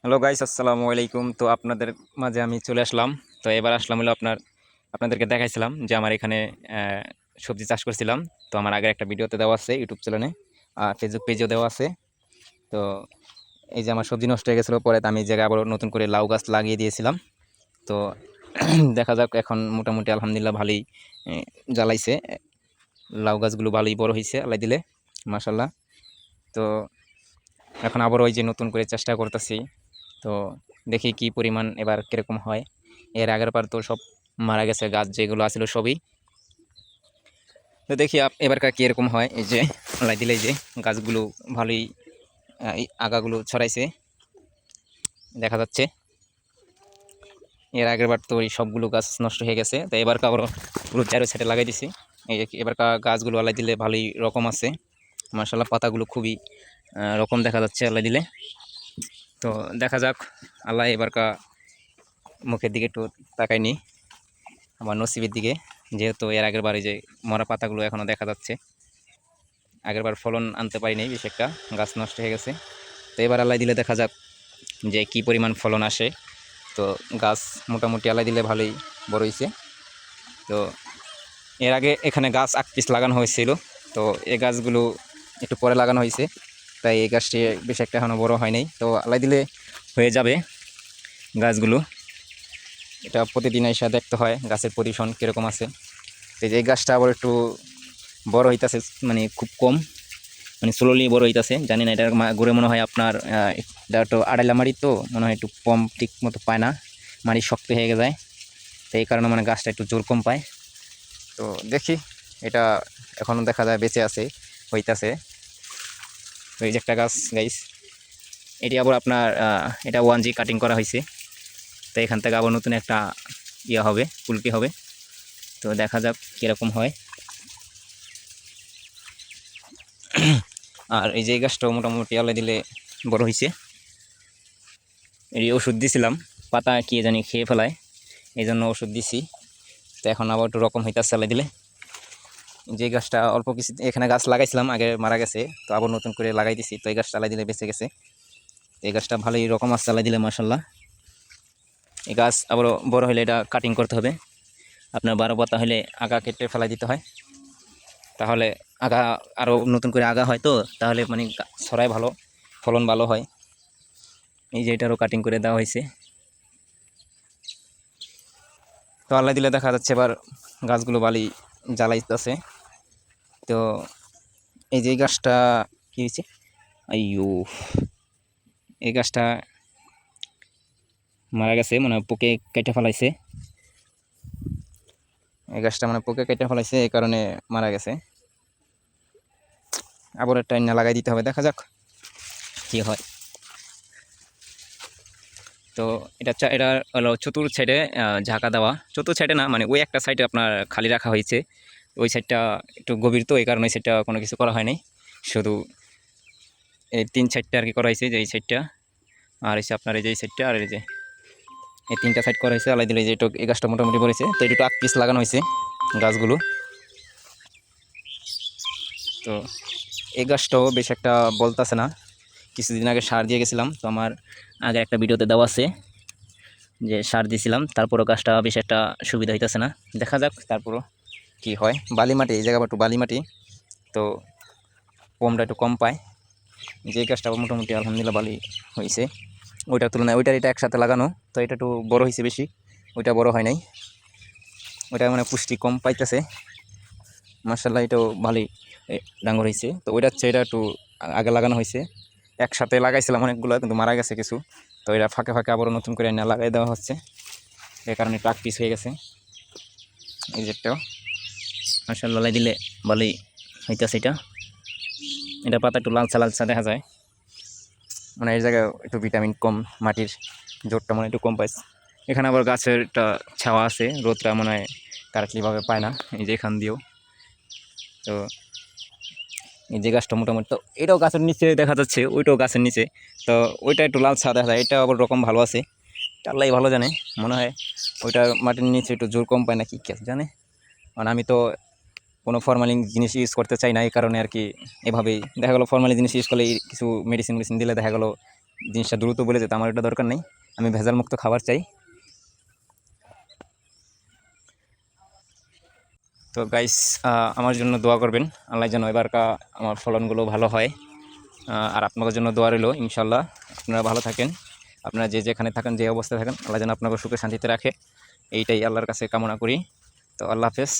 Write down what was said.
Hello guys, আসসালামু আলাইকুম। তো আপনাদের মাঝে আমি চলে আসলাম। তো এবার আসলাম হলো আপনাদেরকে দেখাইছিলাম যে আমার এখানে আহ, সবজি চাষ করছিলাম। তো আমার আগের একটা ভিডিওতে দেওয়া আছে ইউটিউব চ্যানেলে, আর ফেসবুক পেজেও দেওয়া আছে। তো এই যে আমার সবজি নষ্ট হয়ে গেছিলো, পরে তো আমি এই জায়গায় আবার নতুন করে লাউ গাছ লাগিয়ে দিয়েছিলাম। তো দেখা যাক, এখন মোটামুটি আলহামদুলিল্লাহ ভালোই জ্বালাইছে। লাউ গাছগুলো ভালোই বড় হয়েছে আল্লাহ দিলে, মাশাল্লাহ। তো এখন আবার ওই যে নতুন করে চেষ্টা করতেছি। তো দেখি কি পরিমাণ এবার কিরকম হয়। এর আগের বার তো সব মারা গেছে, গাছ যেগুলো আছিল সবই। তো দেখি এবারকার কি এরকম হয়। এই যে আল্লাহ দিলে এই যে গাছগুলো ভালোই এই আগাগুলো ছড়াইছে, দেখা যাচ্ছে। এর আগের বার তো এই সবগুলো গাছ নষ্ট হয়ে গেছে, তো এবার আবার পুরো চারো সাইডে লাগাই দিছি। এই যে এবারকার গাছগুলো আল্লাহ দিলে ভালোই রকম আছে, মাশাআল্লাহ। পাতাগুলো খুবই রকম দেখা যাচ্ছে আল্লাহ দিলে। তো দেখা যাক, আল্লাহ এবারকার মুখের দিকে একটু তাকায়নি, আমার নসিবের দিকে। যেহেতু এর আগের বার এই যে মরা পাতাগুলো এখনো দেখা যাচ্ছে, আগের বার ফলন আনতে পারিনি, বেশ একটা গাছ নষ্ট হয়ে গেছে। তো এবার আল্লাহ দিলে দেখা যাক যে কি পরিমাণ ফলন আসে। তো গাছ মোটামুটি আল্লাহ দিলে ভালোই বড় হয়েছে। তো এর আগে এখানে গাছ 8 পিস লাগানো হয়েছিল, তো এই গাছগুলো একটু পরে লাগানো হয়েছে, তাই এই গাছটি বেশ একটা এখনো বড় হয় নাই। তো আল্লাহ দিলে হয়ে যাবে গাছগুলো। এটা প্রতিদিন এসে দেখতে হয় গাছের পজিশন কীরকম আছে। তো এই যে এই গাছটা আবার একটু বড় হইতাছে, মানে খুব কম, মানে স্লোলি বড় হইতাছে। জানি না, এটার ঘুরে মনে হয় আপনার এটা একটু আড়াইলা মাটি, তো মনে হয় একটু কম ঠিক মতো পায় না, মাটি শক্ত হয়ে যায়। তো এই কারণে মানে গাছটা একটু জোর কম পায়। তো দেখি, এটা এখনও দেখা যায় বেঁচে আছে, হইতাছে। তো এই যে একটা গাছ গাইস, এটি আবার আপনার এটা 1G কাটিং করা হয়েছে। তো এখান থেকে আবার নতুন একটা ইয়ে হবে, ফুলকি হবে। তো দেখা যাক কীরকম হয়। আর এই যে এই গাছটাও মোটামুটি আল্লাহ দিলে বড় হয়েছে। এই ওষুধ দিছিলাম, পাতা কি জানি খেয়ে ফেলায়, এই জন্য ওষুধ দিছি। তো এখন আবার একটু রকম হইতেছে আল্লাহ দিলে। যে গাছটা অল্প কিছু এখানে গাছ লাগাইছিলাম, আগে মারা গেছে, তো আবার নতুন করে লাগাই দিছি। তো এই গাছটা আল্লাহ দিলে বেঁচে গেছে। এই গাছটা ভালোই রকম আসছে আল্লাহ দিলে, মাশাল্লাহ। এই গাছ আবার বড় হলে এটা কাটিং করতে হবে। আপনার 12 পাতা হলে আগা কেটে ফেলাই দিতে হয়, তাহলে আগা আরও নতুন করে আগা হয়। তো তাহলে মানে ছড়ায় ভালো, ফলন ভালো হয়। এই যে এটারও কাটিং করে দেওয়া হয়েছে। তো আল্লাহ দিলে দেখা যাচ্ছে এবার গাছগুলো বালি জ্বালাইতেছে। তো এই যে এই গাছটা কি হয়েছে, আইয়ো, এই গাছটা মারা গেছে, মানে পোকে কেটে ফেলাইছে। এই গাছটা মানে পোকে কেটে ফেলাইছে, এই কারণে মারা গেছে। আবার একটা না লাগাই দিতে হবে, দেখা যাক কি হয়। তো এটা হলো চতুর সাইডে ঝাঁকা দেওয়া, চতুর সাইডে না, মানে ওই একটা সাইডে আপনার খালি রাখা হয়েছে। ওই সাইডটা একটু গভীর, তো এই কারণে ওই সাইডটা কোনো কিছু করা হয়নি। শুধু এই 3 সাইডটা আর কি করা হয়েছে, যে এই সাইডটা আর হচ্ছে আপনার এই যে এই সাইডটা আর এই যে এই 3টা সাইড করা হয়েছে। আলাই দিলে যে এই গাছটা মোটামুটি পড়েছে, তো এটা 8 পিস লাগানো হয়েছে গাছগুলো। তো এই গাছটাও বেশ একটা বলতেছে না, কিছুদিন আগে সার দিয়ে গেছিলাম। তো আমার আগে একটা ভিডিওতে দেওয়া আছে যে সার দিয়েছিলাম, তারপরও গাছটা বেশ একটা সুবিধা হইতেছে না। দেখা যাক তারপরও কি হয়। বালি মাটি, এই জায়গা একটু বালি মাটি, তো কমটা একটু কম পায়। যে গাছটা মোটামুটি আলহামদুলিল্লাহ বালি হয়েছে, ওইটার তুলনায় ওইটার এটা একসাথে লাগানো, তো এটা একটু বড় হয়েছে বেশি, ওইটা বড় হয় নাই। ওইটা মানে পুষ্টি কম পাইতেছে, মার্শাল্লাহ। এটাও ভালোই ডাঙর হয়েছে। তো ওইটা হচ্ছে, এটা একটু আগে লাগানো হয়েছে, একসাথে লাগাইছিলাম অনেকগুলো, কিন্তু মারা গেছে কিছু। তো এটা ফাঁকে ফাঁকে আবারও নতুন করে না লাগাই দেওয়া হচ্ছে, এই কারণে একটু 8 পিস হয়ে গেছে। এই যেটাও মার্শাল্লাহ দিলে ভালোই হইতেছে। এটা পাতা একটু লালচা লালচা দেখা যায়, মানে এই জায়গায় একটু ভিটামিন কম, মাটির জোরটা মনে একটু কম পাইছে। এখানে আবার গাছের একটা ছাওয়া আছে, রোদটা মনে হয় কারেক্টলিভাবে পায় না, এই যে এখান দিয়েও। তো এই যে গাছটা মোটামুটি, তো এটাও গাছের নিচে দেখা যাচ্ছে, ওইটাও গাছের নিচে। তো ওইটা একটু লাল ছায়া দেখা যায়, এটা আবার রকম ভালো আছে, আল্লাহ ভালো জানে। মনে হয় ওইটা মাটির নিচে একটু জোর কম পায় না, কি জানে। মানে আমি তো কোনো ফরমালিন জিনিস ইউজ করতে চাই না, এই কারণে আর কি এভাবেই দেখা গেলো। ফরমালিন জিনিস ইউজ করলে কিছু মেডিসিন দিলে দেখা গেলো জিনিসটা দ্রুত বলে যেত, আমার এটা দরকার নেই, আমি ভেজাল মুক্ত খাবার চাই। তো গাইস, আমার জন্য দোয়া করবেন, আল্লাহ যেন এবারকার আমার ফলনগুলো ভালো হয়। আর আপনাদের জন্য দোয়া রইল, ইনশাল্লাহ আপনারা ভালো থাকেন, আপনারা যে যেখানে থাকেন, যে অবস্থায় থাকেন, আল্লাহ যেন আপনাকে সুখে শান্তিতে রাখে, এইটাই আল্লাহর কাছে কামনা করি। তো আল্লাহ হাফেজ।